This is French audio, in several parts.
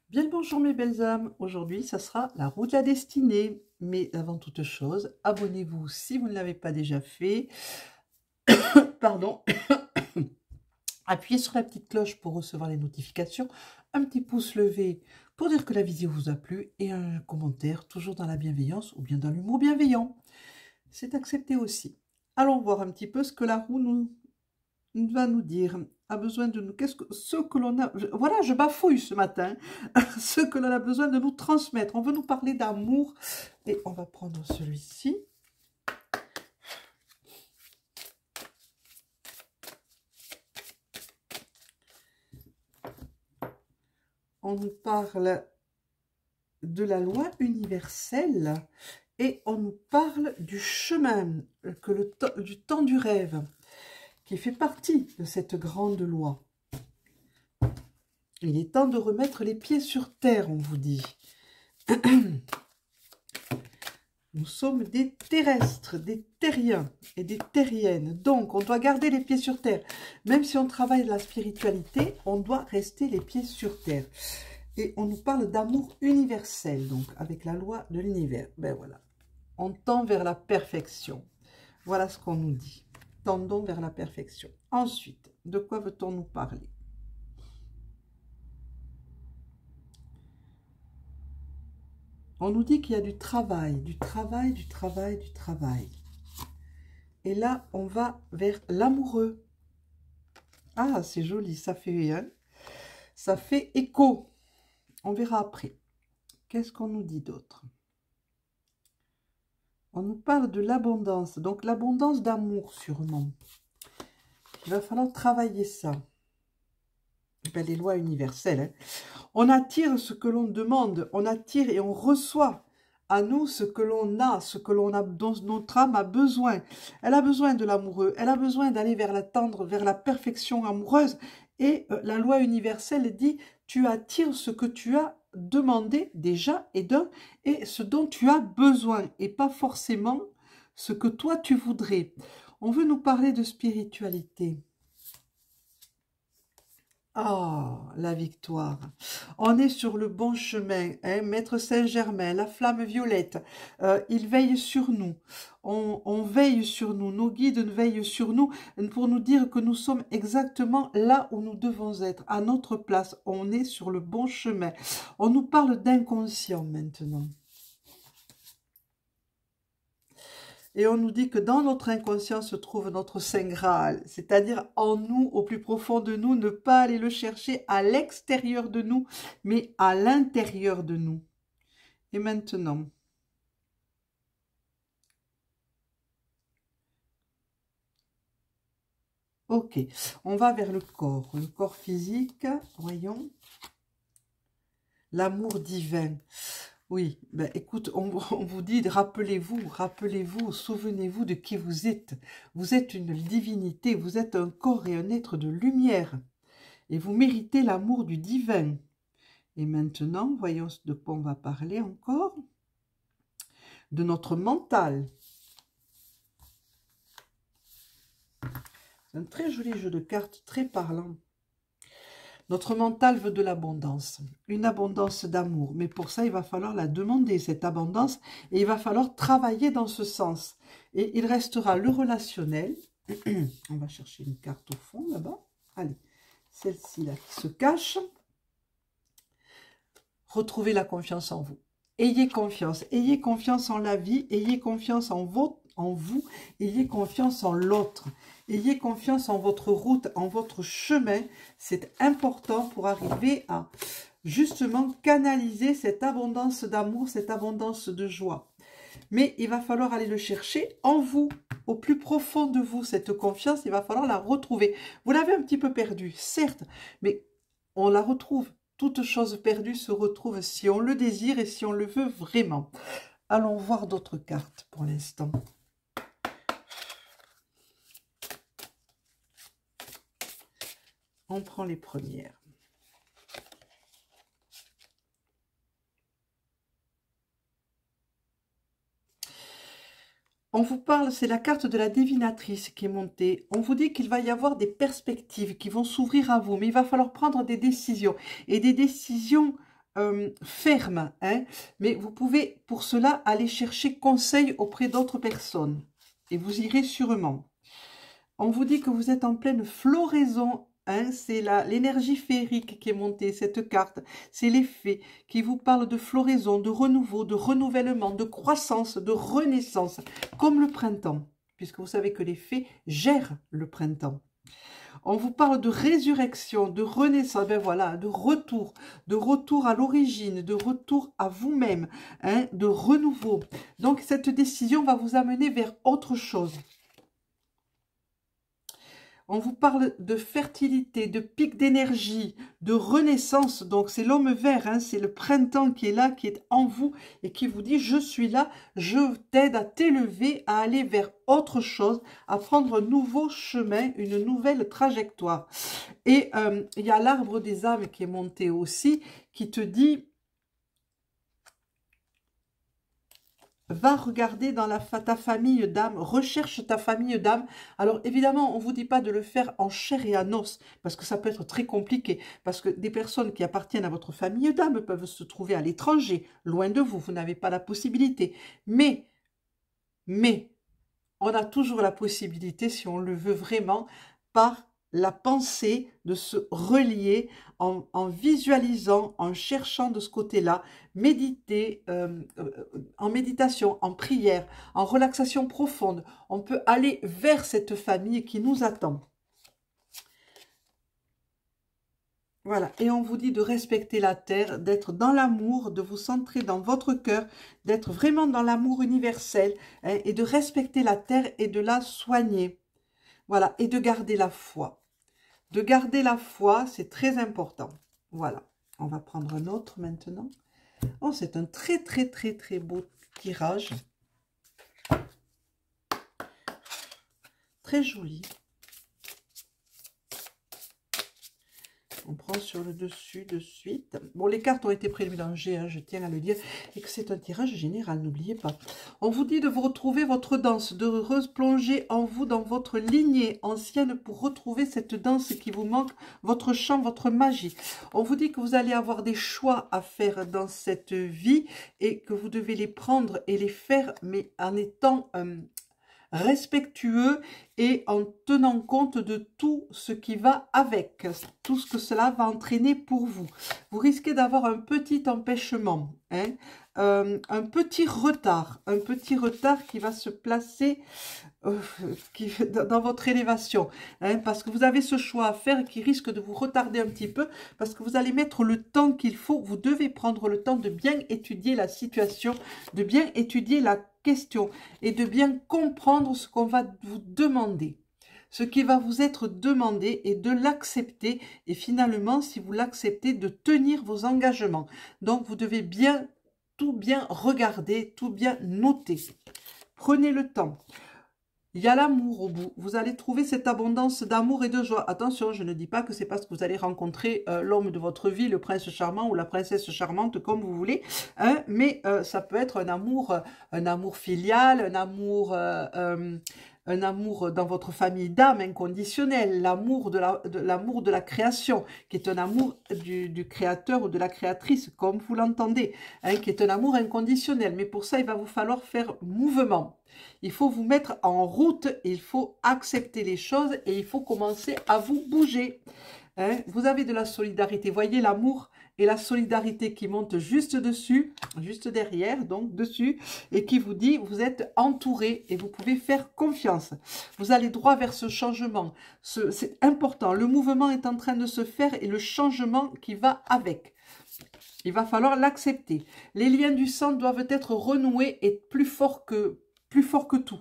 Bien le bonjour mes belles âmes, aujourd'hui ça sera la roue de la destinée. Mais avant toute chose, abonnez-vous si vous ne l'avez pas déjà fait. Pardon. Appuyez sur la petite cloche pour recevoir les notifications. Un petit pouce levé pour dire que la vidéo vous a plu. Et un commentaire toujours dans la bienveillance ou bien dans l'humour bienveillant. C'est accepté aussi. Allons voir un petit peu ce que la roue va nous dire, a besoin de nous, ce que l'on a, voilà, je bafouille ce matin, ce que l'on a besoin de nous transmettre. On veut nous parler d'amour et on va prendre celui-ci. On nous parle de la loi universelle et on nous parle du chemin, du temps du rêve, qui fait partie de cette grande loi. Il est temps de remettre les pieds sur terre, on vous dit. Nous sommes des terrestres, des terriens et des terriennes. Donc, on doit garder les pieds sur terre. Même si on travaille la spiritualité, on doit rester les pieds sur terre. Et on nous parle d'amour universel, donc, avec la loi de l'univers. Ben voilà. On tend vers la perfection. Voilà ce qu'on nous dit. Tendons vers la perfection. Ensuite, de quoi veut-on nous parler? On nous dit qu'il y a du travail, du travail, du travail, du travail. Et là, on va vers l'amoureux. Ah, c'est joli, ça fait écho. On verra après. Qu'est-ce qu'on nous dit d'autre? On nous parle de l'abondance. Donc, l'abondance d'amour, sûrement. Il va falloir travailler ça. Ben, les lois universelles. Hein. On attire ce que l'on demande. On attire et on reçoit à nous ce que l'on a, dont notre âme a besoin. Elle a besoin de l'amoureux. Elle a besoin d'aller vers la tendre, vers la perfection amoureuse. Et la loi universelle dit, tu attires ce que tu as demandé déjà et ce dont tu as besoin et pas forcément ce que toi tu voudrais. On veut nous parler de spiritualité. Ah, la victoire. On est sur le bon chemin. Hein, Maître Saint-Germain, la flamme violette, il veille sur nous. On veille sur nous. Nos guides veillent sur nous pour nous dire que nous sommes exactement là où nous devons être, à notre place. On est sur le bon chemin. On nous parle d'inconscient maintenant. Et on nous dit que dans notre inconscient se trouve notre Saint Graal, c'est-à-dire en nous, au plus profond de nous, ne pas aller le chercher à l'extérieur de nous, mais à l'intérieur de nous. Et maintenant, ok, on va vers le corps physique, voyons, l'amour divin. Oui, ben écoute, on vous dit, rappelez-vous, souvenez-vous de qui vous êtes. Vous êtes une divinité, vous êtes un corps et un être de lumière. Et vous méritez l'amour du divin. Et maintenant, voyons de quoi on va parler encore. De notre mental. C'est un très joli jeu de cartes, très parlant. Notre mental veut de l'abondance, une abondance d'amour. Mais pour ça, il va falloir la demander, cette abondance, et il va falloir travailler dans ce sens. Et il restera le relationnel. On va chercher une carte au fond, là-bas. Allez, celle-ci, là, qui se cache. Retrouvez la confiance en vous. Ayez confiance en la vie, ayez confiance en vous, ayez confiance en l'autre. Ayez confiance en votre route, en votre chemin. C'est important pour arriver à justement canaliser cette abondance d'amour, cette abondance de joie. Mais il va falloir aller le chercher en vous, au plus profond de vous, cette confiance, il va falloir la retrouver. Vous l'avez un petit peu perdue, certes, mais on la retrouve. Toute chose perdue se retrouve si on le désire et si on le veut vraiment. Allons voir d'autres cartes pour l'instant. On prend les premières. On vous parle, c'est la carte de la divinatrice qui est montée. On vous dit qu'il va y avoir des perspectives qui vont s'ouvrir à vous, mais il va falloir prendre des décisions. Et des décisions ferme, hein, mais vous pouvez pour cela aller chercher conseil auprès d'autres personnes et vous irez sûrement. On vous dit que vous êtes en pleine floraison, hein, c'est l'énergie féerique qui est montée, cette carte, c'est les fées qui vous parlent de floraison, de renouveau, de renouvellement, de croissance, de renaissance, comme le printemps, puisque vous savez que les fées gèrent le printemps. On vous parle de résurrection, de renaissance, ben voilà, de retour à l'origine, de retour à vous-même, hein, de renouveau. Donc cette décision va vous amener vers autre chose. On vous parle de fertilité, de pic d'énergie, de renaissance. Donc, c'est l'homme vert, hein, c'est le printemps qui est là, qui est en vous et qui vous dit « Je suis là, je t'aide à t'élever, à aller vers autre chose, à prendre un nouveau chemin, une nouvelle trajectoire. » Et il y a l'arbre des âmes qui est monté aussi, qui te dit « Va regarder dans ta famille d'âme, recherche ta famille d'âme. » Alors évidemment, on ne vous dit pas de le faire en chair et en os, parce que ça peut être très compliqué, parce que des personnes qui appartiennent à votre famille d'âme peuvent se trouver à l'étranger, loin de vous, vous n'avez pas la possibilité. Mais, on a toujours la possibilité, si on le veut vraiment, par la pensée, de se relier en visualisant, en cherchant de ce côté-là, méditer, en méditation, en prière, en relaxation profonde. On peut aller vers cette famille qui nous attend. Voilà, et on vous dit de respecter la terre, d'être dans l'amour, de vous centrer dans votre cœur, d'être vraiment dans l'amour universel, hein, et de respecter la terre et de la soigner. Voilà, et de garder la foi. De garder la foi, c'est très important. Voilà, on va prendre un autre maintenant. Oh, c'est un très, très, très, très beau tirage. Très joli. On prend sur le dessus de suite. Bon, les cartes ont été pré-mélangées, hein, je tiens à le dire, et que c'est un tirage général, n'oubliez pas. On vous dit de vous retrouver votre danse, de replonger en vous dans votre lignée ancienne pour retrouver cette danse qui vous manque, votre chant, votre magie. On vous dit que vous allez avoir des choix à faire dans cette vie et que vous devez les prendre et les faire, mais en étant respectueux et en tenant compte de tout ce qui va avec, tout ce que cela va entraîner pour vous. Vous risquez d'avoir un petit empêchement, hein, un petit retard qui va se placer dans votre élévation, hein, parce que vous avez ce choix à faire qui risque de vous retarder un petit peu, parce que vous allez mettre le temps qu'il faut. Vous devez prendre le temps de bien étudier la situation, de bien étudier la question et de bien comprendre ce qu'on va vous demander, ce qui va vous être demandé, et de l'accepter, et finalement, si vous l'acceptez, de tenir vos engagements. Donc, vous devez tout bien regarder, tout bien noter. Prenez le temps. Il y a l'amour au bout. Vous allez trouver cette abondance d'amour et de joie. Attention, je ne dis pas que c'est parce que vous allez rencontrer l'homme de votre vie, le prince charmant ou la princesse charmante, comme vous voulez, hein, mais ça peut être un amour filial, un amour dans votre famille d'âme inconditionnel, l'amour de la création, qui est un amour du créateur ou de la créatrice, comme vous l'entendez, hein, qui est un amour inconditionnel. Mais pour ça, il va vous falloir faire mouvement. Il faut vous mettre en route, il faut accepter les choses et il faut commencer à vous bouger. Hein, vous avez de la solidarité. Voyez l'amour et la solidarité qui montent juste dessus, juste derrière, donc dessus, et qui vous dit vous êtes entouré et vous pouvez faire confiance. Vous allez droit vers ce changement. C'est important. Le mouvement est en train de se faire et le changement qui va avec. Il va falloir l'accepter. Les liens du sang doivent être renoués et plus forts que tout.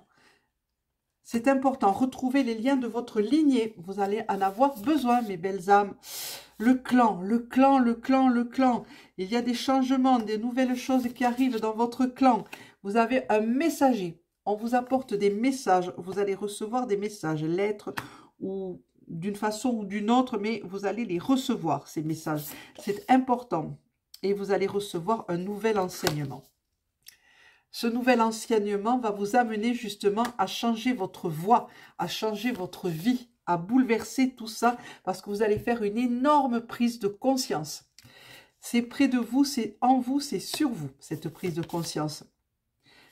C'est important, retrouvez les liens de votre lignée. Vous allez en avoir besoin, mes belles âmes. Le clan. Il y a des changements, des nouvelles choses qui arrivent dans votre clan. Vous avez un messager. On vous apporte des messages. Vous allez recevoir des messages, lettres ou d'une façon ou d'une autre, mais vous allez les recevoir, ces messages. C'est important. Et vous allez recevoir un nouvel enseignement. Ce nouvel enseignement va vous amener justement à changer votre voie, à changer votre vie, à bouleverser tout ça, parce que vous allez faire une énorme prise de conscience. C'est près de vous, c'est en vous, c'est sur vous, cette prise de conscience.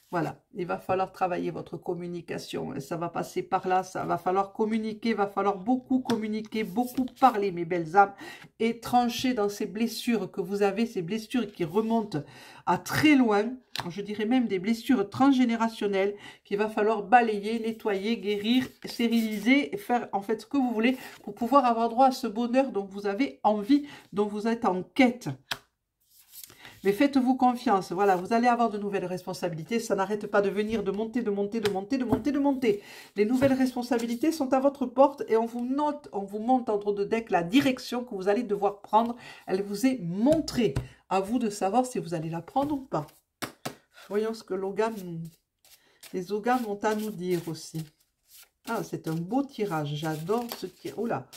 Voilà, il va falloir travailler votre communication. Ça va passer par là, ça va falloir communiquer, il va falloir beaucoup communiquer, beaucoup parler, mes belles âmes, et trancher dans ces blessures que vous avez, ces blessures qui remontent à très loin, je dirais même des blessures transgénérationnelles, qu'il va falloir balayer, nettoyer, guérir, stériliser, et faire en fait ce que vous voulez pour pouvoir avoir droit à ce bonheur dont vous avez envie, dont vous êtes en quête. Mais faites-vous confiance, voilà, vous allez avoir de nouvelles responsabilités, ça n'arrête pas de venir, de monter, de monter, de monter, de monter, de monter. Les nouvelles responsabilités sont à votre porte et on vous monte entre deux decks la direction que vous allez devoir prendre. Elle vous est montrée. À vous de savoir si vous allez la prendre ou pas. Voyons ce que les ogames ont à nous dire aussi. Ah, c'est un beau tirage, j'adore ce tirage. Oula,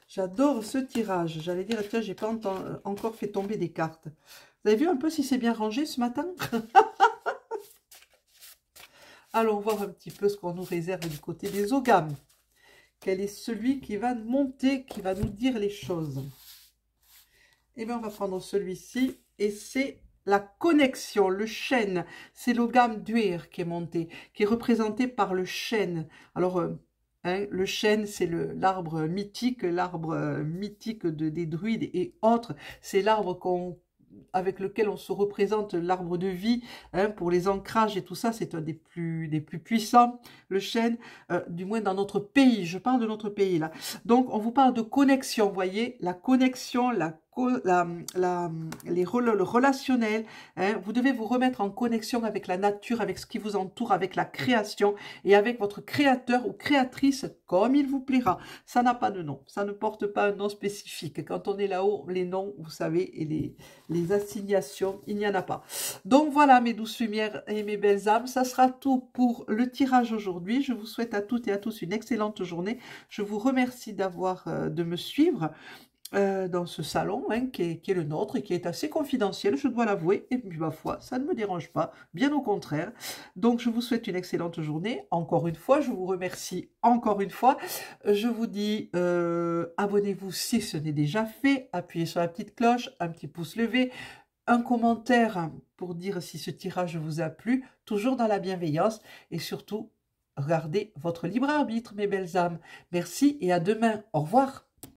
j'adore ce tirage. J'allais dire, tiens, j'ai pas encore fait tomber des cartes. Vous avez vu un peu si c'est bien rangé ce matin? Allons voir un petit peu ce qu'on nous réserve du côté des ogames. Quel est celui qui va monter, qui va nous dire les choses? Eh bien, on va prendre celui-ci et c'est la connexion, le chêne. C'est l'ogame d'Uir qui est monté, qui est représenté par le chêne. Alors, le chêne, c'est l'arbre mythique des druides et autres. C'est l'arbre avec lequel on se représente l'arbre de vie, pour les ancrages et tout ça, c'est un des plus puissants, le chêne, du moins dans notre pays, je parle de notre pays là. Donc on vous parle de connexion, vous voyez, la connexion, le relationnel, vous devez vous remettre en connexion avec la nature, avec ce qui vous entoure, avec la création et avec votre créateur ou créatrice comme il vous plaira. Ça n'a pas de nom, ça ne porte pas un nom spécifique. Quand on est là-haut, les noms, vous savez, et les assignations, il n'y en a pas. Donc voilà mes douces lumières et mes belles âmes, ça sera tout pour le tirage aujourd'hui. Je vous souhaite à toutes et à tous une excellente journée. Je vous remercie de me suivre dans ce salon qui est le nôtre et qui est assez confidentiel, je dois l'avouer, et puis ma foi, ça ne me dérange pas, bien au contraire. Donc je vous souhaite une excellente journée, encore une fois, je vous remercie encore une fois, je vous dis abonnez-vous si ce n'est déjà fait, appuyez sur la petite cloche, un petit pouce levé, un commentaire pour dire si ce tirage vous a plu, toujours dans la bienveillance, et surtout, regardez votre libre arbitre, mes belles âmes. Merci et à demain, au revoir.